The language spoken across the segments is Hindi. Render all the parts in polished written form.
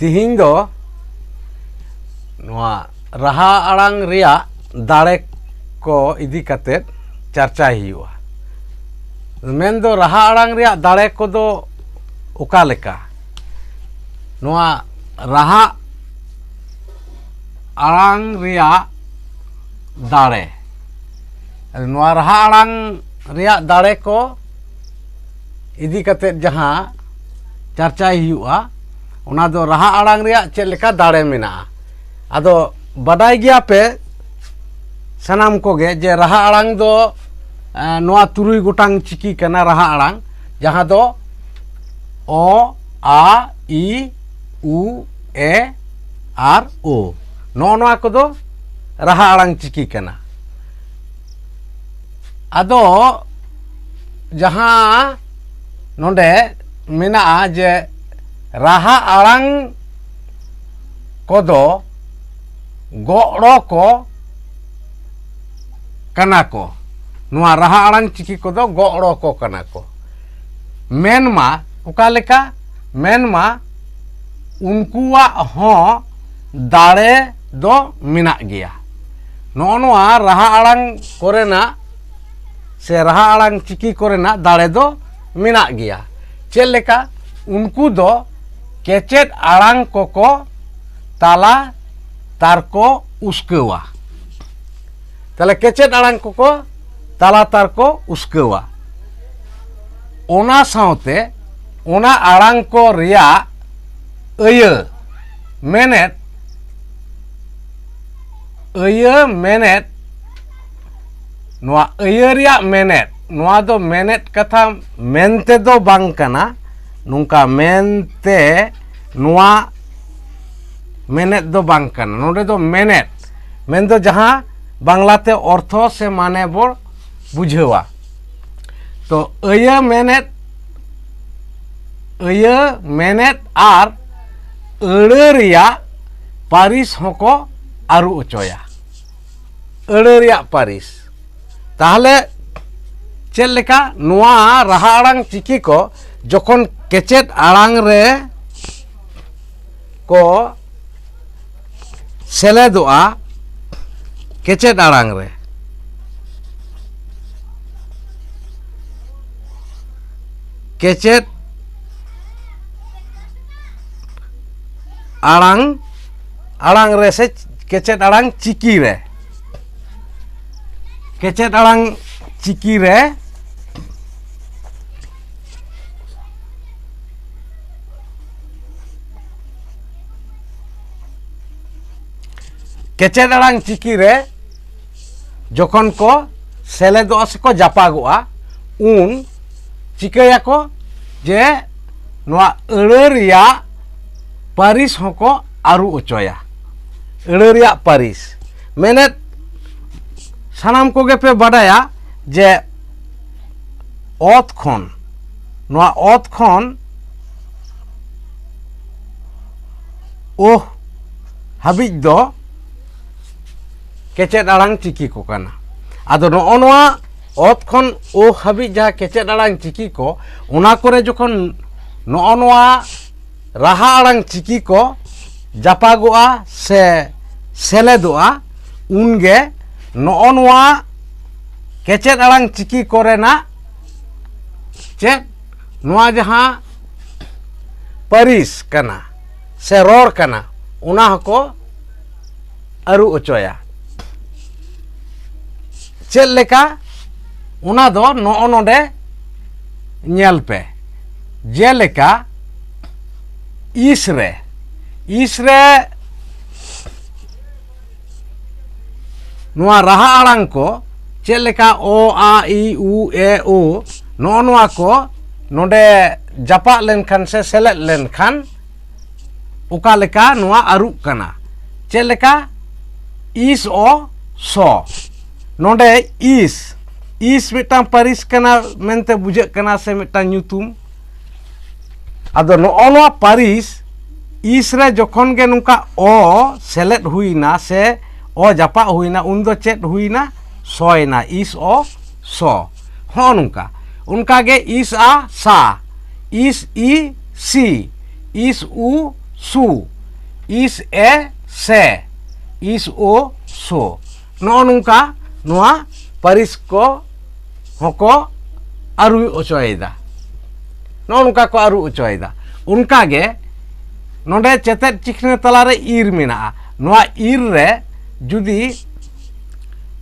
तिहिं दो नोआ राहा आड़ांग रिया दाड़े को इदी कतेत चर्चा हुआ। मेन दो राहा आड़ांग रिया दाड़े को दो उका लेका नोआ राहा आड़ांग रिया दाड़े नोआ राहा आड़ांग रिया दाड़े को इदी कतेत जहां चर्चा हुआ उना दो राहा आड़ांग रिया चेक लेका दाड़े मेना। आदो बाडाय गया पे सनाम को गे जे राहा आड़ांग दो नोआ तुरुई गोटांग चिकी कना राहा आड़ांग जहां दो ओ आ ई उ ए आर ओ नोआ को दो राहा आड़ांग चिकी कना। आदो जहां नोंडे मेना जे राहा आड़ांग को दो गोड़ो को कना को नोआ राहा आड़ांग चिकी को दो गोड़ो को कना को मेनमा उका लेका मेनमा उनकुआ हो दाड़े दो मिना गया। नोआ राहा आड़ांग कोरेना से राहा आड़ांग चिकी कोरेना दाड़े दो मिना गया। चेक लेका उनको दो केचेट आड़ांग को ताला तार को उस्केवा ताले केचेट आड़ांग को ताला तार को उस्केवा ओना साउते ओना आड़ांग को रिया मेनेट नोआ रिया मेनेट नोआ दो मेनेट कथा मेनते दो बांग कना नुंका मेनते नोआ मेनेट दो बांग कना नोडे दो मेनेट मेन दो जहां बांग्लाते अर्थो से माने बोल बुझेवा तो मेनेट आर अड़े रिया पारिस होको आरु उचोया अड़े रिया पारिस ताहले चेक लेका नोआ राहा आड़ांग चिकी को जखन केचेट आड़ांग रे को सेलेदोआ केचेट आड़ांग रे केचेट आड़ांग रे से केचेट आड़ांग चिकी रे केचेट आड़ांग चिकी रे केचेट आड़ांग चिकी रे जखन को सेलेदोआ से को जापागोआ उन चिकाया को जे नोआ अड़े रिया पारिस होको आरु उचोया अड़े रिया पारिस मेने सानाम को गे पे बाडाया जे ओत खन नोआ ओत खन ओह हाबिज दो केचेट आड़ांग चिकी को काना। आदो नोआ ओत खन ओ हाबिज जहाँ केचेट आड़ांग चिकी को उना कोरे जखन नोआ राहा आड़ांग चिकी को जापागोआ से सेलेदोआ उनगे नोआ केचेट आड़ांग चिकी कोरेना चेक नोआ जहाँ पारिस कना से रोड़ कना उना हको आरु उचोया चेक लेका उना दो नोडे नेल पे जेलेका इसरे नोआ राहा आड़ांग को चेक लेका ओ आ ई उ ए ओ नोआ को नोडे जापा लेनखान से सेलेद लेनखान उका लेका नोआ आरुक कना चेक लेका इस ओ सो नोडे इस मिटांग पारिस कना मेनते बुझे कना से मिटांग न्यूतुम आदो नोआ पारिस इस रे जखन गे नुका ओ सेलेद हुईना से ओ जापा हुईना उन दो चेक हुईना सोयना इस ओ सो हो नुका उनका गे इस आ सा इस ई सी इस उ सु is a se, is o so. No nungka noa paris ko hoko aru ocoyeda. No nungka ko aru ocoyeda. Unka ge nonde cetet cikne talare ir mina. Noa ir re judi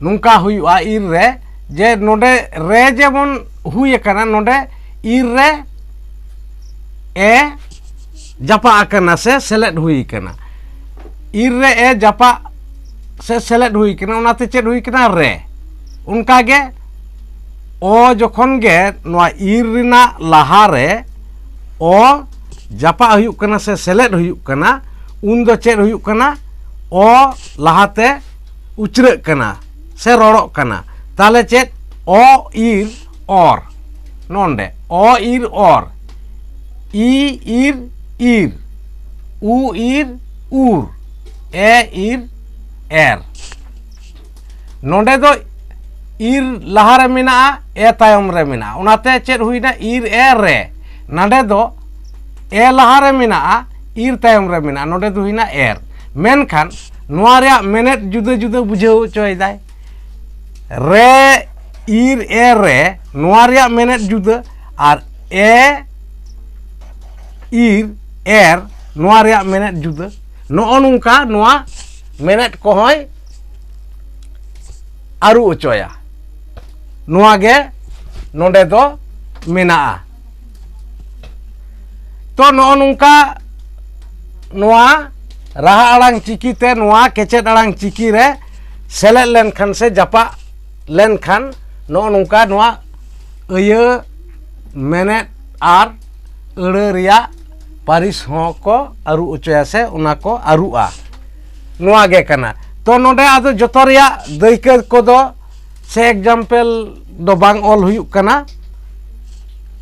nungka huyu'a ir re je nonde re jemon huye kana nonde ir re e japa akana se selet hui kana. Ir re e japa se selet hui kana onate chet hui kana re. Unka ge o jokhon ge noa ir rina lahare o japa huyuk kana se selet huyuk kana undo chet huyuk kana o lahate uchrek kana se rorok kana. Tale chet o ir or nonde o ir or i ir ir u ir ur e ir er. Nonde do ir lahare mina e tayom re mina. Onate chet huina ir e re. Nande do e lahare mina ir tayom re mina. Nonde do huina er. Menkhan noa reya menet juda juda bujhau coydai. Re ir e re noa reya menet juda ar e ir er noa reya menet juda. No nungka noa menet kohoy aru ocoya. Noa ge nonde do mena'a. To no nungka noa raha alang ciki te noa kecet alang ciki re selet len khan se japa len khan no nungka noa aya menet ar ere reya paris hoko aru ocoya se ona ko aru'a. Noa ge kana. To nonde ado joto reya daika kodo se example do bang ol huyuk kana.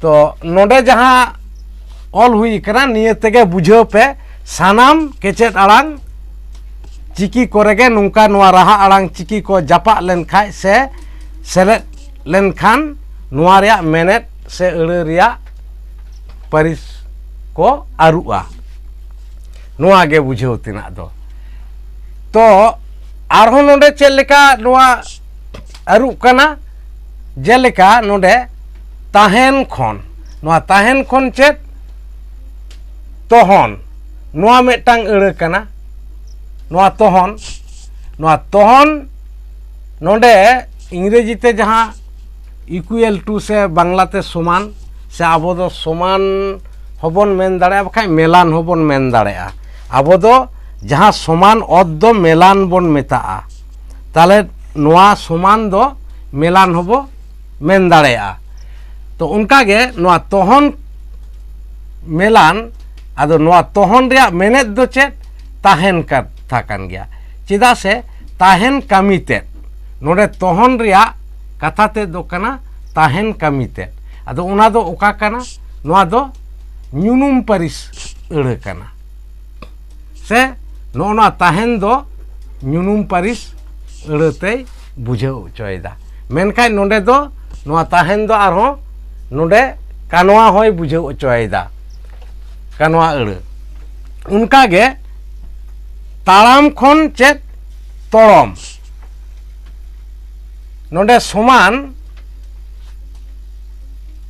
To nonde jaha ol hui kana niye tege bujhau pe sanam kecet alang ciki korege nungka noa raha alang ciki ko japa len khai se selet len khan noa reya menet se ere reya paris ko aru'a. Noa ge bujhau tinak do. To arhon nonde chet leka noa aru kana jeleka nonde tahen khon. Noa tahen khon chet tohon. Noa metang ere kana. Noa tohon. Noa tohon nonde इंग्रेजी ते जहाँ इक्वल टू से बांग्लाते समान से आबो दो समान होबन मेन दाड़े बखाय मेलान होबन मेन दाड़े आबो दो जहाँ समान अद दो मेलान बन मेताआ ताले नोआ समान दो मेलान होबो मेन दाड़े तो उनका गे नोआ तोहन मेलान आदो नोआ तोहन रेया मेनेत दो चेत ताहेन कथा कान गया चेदा से ताहेन कामी ते नोडे तोहन रेया कथा ते दो कना ताहेन कामी ते आदो उना दो ओका कना नोआ दो ᱧᱩᱱᱩᱢ ᱯᱟᱹᱨᱤᱥ ᱟᱹᱲᱟᱹ ᱠᱟᱱᱟ ᱥᱮ ᱱᱚᱜᱼᱚ ताहेन दो ᱧᱩᱱᱩᱢ ᱯᱟᱹᱨᱤᱥ ᱟᱹᱲᱟᱹᱛᱮᱭ ᱵᱩᱡᱷᱟᱹᱣ ᱚᱪᱚᱭᱮᱫᱟ ᱢᱮᱱᱠᱷᱟᱱ ᱱᱚᱰᱮ ᱫᱚ ᱱᱚᱣᱟ ताहेन दो ᱟᱨᱦᱚᱸ ᱱᱚᱰᱮ ᱠᱟᱱᱣᱟ ᱦᱚᱭ ᱵᱩᱡᱷᱟᱹᱣ ᱚᱪᱚᱭᱮᱫᱟ ᱠᱟᱱᱣᱟ ᱟᱹᱲᱟᱹ ᱚᱱᱠᱟᱜᱮ ᱛᱟᱲᱟᱢ ᱠᱷᱚᱱ ᱪᱮᱫ ᱛᱚᱲᱚᱢ नोडे समान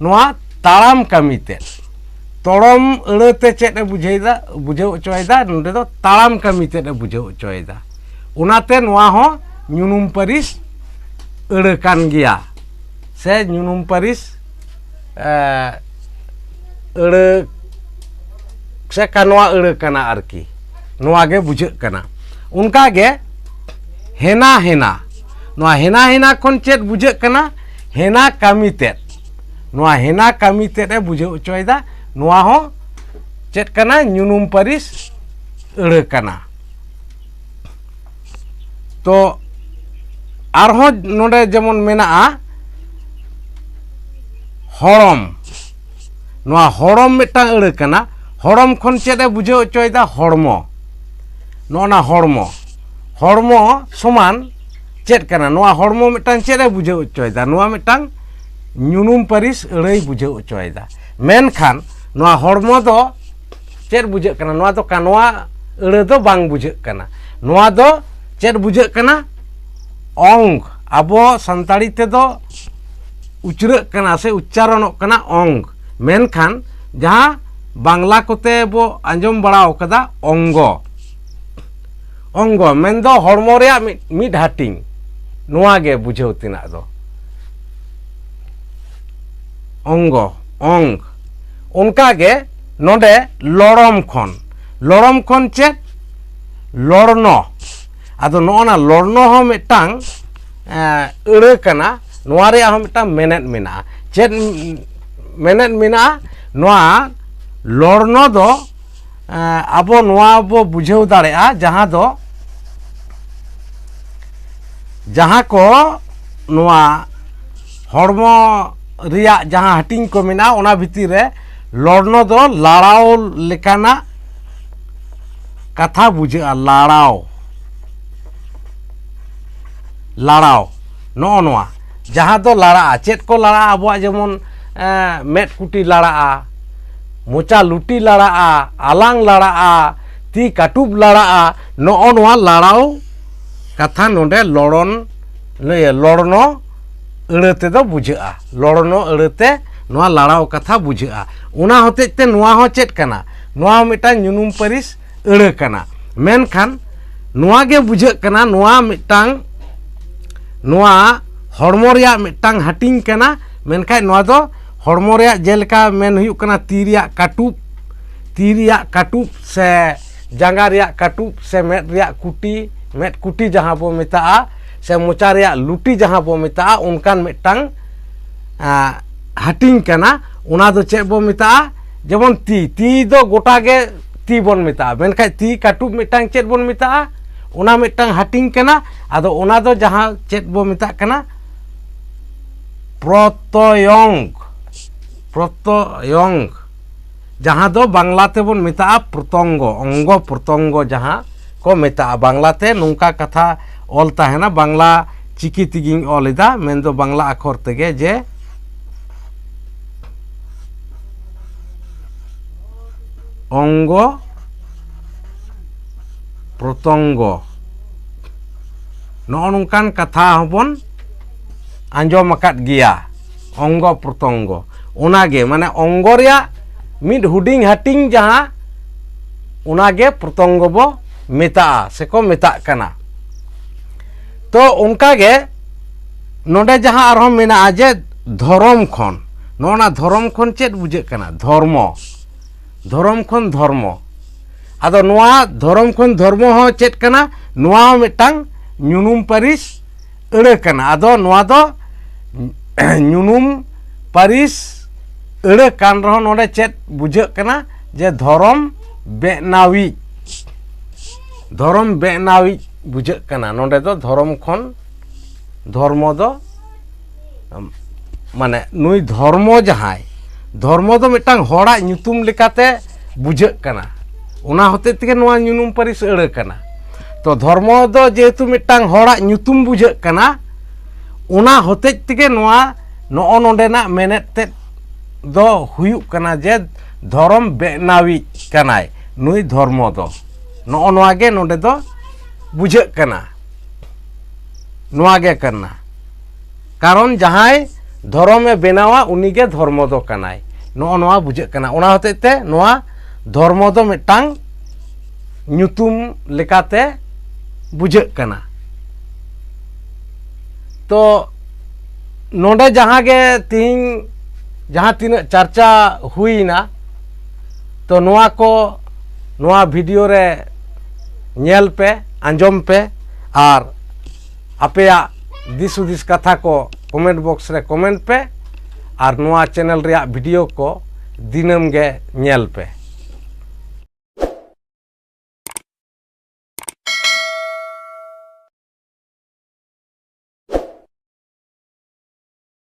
नोआ ताड़ाम कामी ते तोड़म अड़ते चेत बुझेदा बुझाव अचोयदा नोडे दो ताड़ाम कामी ते बुझाव अचोयदा उनाते नोआ हो ᱧᱩᱱᱩᱢ ᱯᱟᱹᱨᱤᱥ अड़ कान गया से ᱧᱩᱱᱩᱢ ᱯᱟᱹᱨᱤᱥ अड़ से कानवा अड़ काना आरकी नोआ गे बुझाग काना उनका गे हेना हेना नोआ हेना हेना खन चेत बुझाग काना हेना कामी ते नोआ हेना कामी ते बुझाव अचोयदा नोआ हो चेत काना ᱧᱩᱱᱩᱢ ᱯᱟᱹᱨᱤᱥ अड़ काना तो आरहों नोडे जेमन मेना हड़म नोआ हड़म मिटांग अड़ काना हड़म खन चेत बुझाव अचोयदा हड़मो नोना हड़मो हड़मो समान चेत काना नोआ हड़मो मिटांग चेत बुझाव अचोयदा नोआ मिटांग ᱧᱩᱱᱩᱢ ᱯᱟᱹᱨᱤᱥ अड़ाई बुझाव अचोयदा मेनखान नोआ हड़मो दो चेत बुझाग काना नोआ दो कानवा अड़ दो बांग बुझाग कना नोआ दो चेद बुझाग कना अंग आबो संताड़ी ते दो उच्चारक कना से उच्चारणोग कना अंग मेनखान जहां बांग्ला कोते बो आंजम बड़ाव कदा अंगो अंगो मेन दो हड़मो रेया मिड हाटिंग नोआ गे बुझाव तिना दो अंगो अंग उनका गे नोडे लड़म खन चेद लड़नो आदो नोना लड़नो हो मिटांग अड़ कना नोआ रेया हो मिटांग मेनेट मेना चेद मेनेट मेना नोआ लड़नो दो आबो नोआ बो बुझाव दाड़ेया जहां को नोआ हड़मो रिया जहां हटिंग को मेना ओना भितर रे लड़नो दो लड़ाव लेकाना कथा बुझा लड़ाव नो नोआ जहां दो लड़ा चेद को लड़ा अब जेमन मेट कुटी लड़ा मोचा लुटी लड़ा आलांग लड़ा ती काटुब लड़ा नो नोआ लड़ाव कथा नोडे लड़नो अड़ते दो बुझा लड़नो अड़ते नोआ लड़ाव कथा बुझा उना होतेते नोआ हो चेद कना नोआ मिटांग नुनुम परिस अड़ कना मेनखान नोआ गे बुझा कना नोआ मिटांग नोआ हड़मो रेया मिटांग हाटिंग कना मेनखान नोआ दो हड़मो रेया जेलका मेन हुयुग कना ती रेया काटुब से जांगा रेया काटुब से मेट कुटी जहां बो मेता से मोचा रेया लुटी जहां बो मेता उनकान मिटांग हाटिंग कना उना दो चेद बो मेता जेमन ती दो गोटा गे ती बोन मेता मेनखान ती काटुब मिटांग चेद बोन मेता उना मिटांग हाटिंग कना आदो उना दो जहां चेद बो मेता कना प्रत्ययंग जहां दो बांग्ला ते बोन मेता प्रतंगो अंगो प्रतंगो जहां को मेता बांग्लाते नोंका कथा ऑल ताहेना बांग्ला चिकी तिगिंग ऑलेदा मेन दो बांग्ला अक्षर तेगे जे अंगो प्रतंगो नो नोंकान कथा हबन आंजम अकाद गिया अंगो प्रतंगो उनागे माने अंगो रेया मिड हुडिंग हाटिंग जहां उनागे प्रतंगो बो मेता से को मेता कना तो उनका गे नोडे जहां आरहम मेना जे धर्म खन नोना धर्म खन चेद बुझे कना धर्म खन धर्म आदो नोआ धर्म खन धर्म हो चेद कना नोआ मिटांग नुनुम परिस अड़ कना आदो नोआ दो नुनुम परिस अड़ कान रहो नोडे चेद बुझे कना जे धर्म बेनावी बुझे कना नोडे दो धर्म खन धर्म दो माने नुई धर्म जहाय धर्म दो मिटांग होड़ा ᱧᱩᱛᱩᱢ लेकाते बुझे कना उना होते तेगे नोआ ᱧᱩनुम परिस अड़ कना तो धर्म दो जेहेतु मिटांग होड़ा ᱧᱩᱛᱩᱢ बुझे कना उना होते तेगे नोआ नो नोडेना मेनेट ते दो हुयुग कना जे धर्म बेनावी कनाय नुई धर्म दो नो नोआ गे नोडे दो बुझे कना नोआ गे करना कारण जहां धर्म बेनावा उनीगे धर्म दो कनाय नो नोआ बुझे कना उना होते ते नोआ धर्म दो मिटांग ᱧᱩᱛᱩᱢ लेकाते बुझे कना तो नोडे जहां गे तीन जहां तीन चर्चा हुईना तो नोआ को नोआ वीडियो रे नेल पे आंजम पे और आपेया दिस हुदिस कथा को कमेंट बॉक्स रे कमेंट पे और नोआ चैनल रे वीडियो को दिनम गे नेल पे।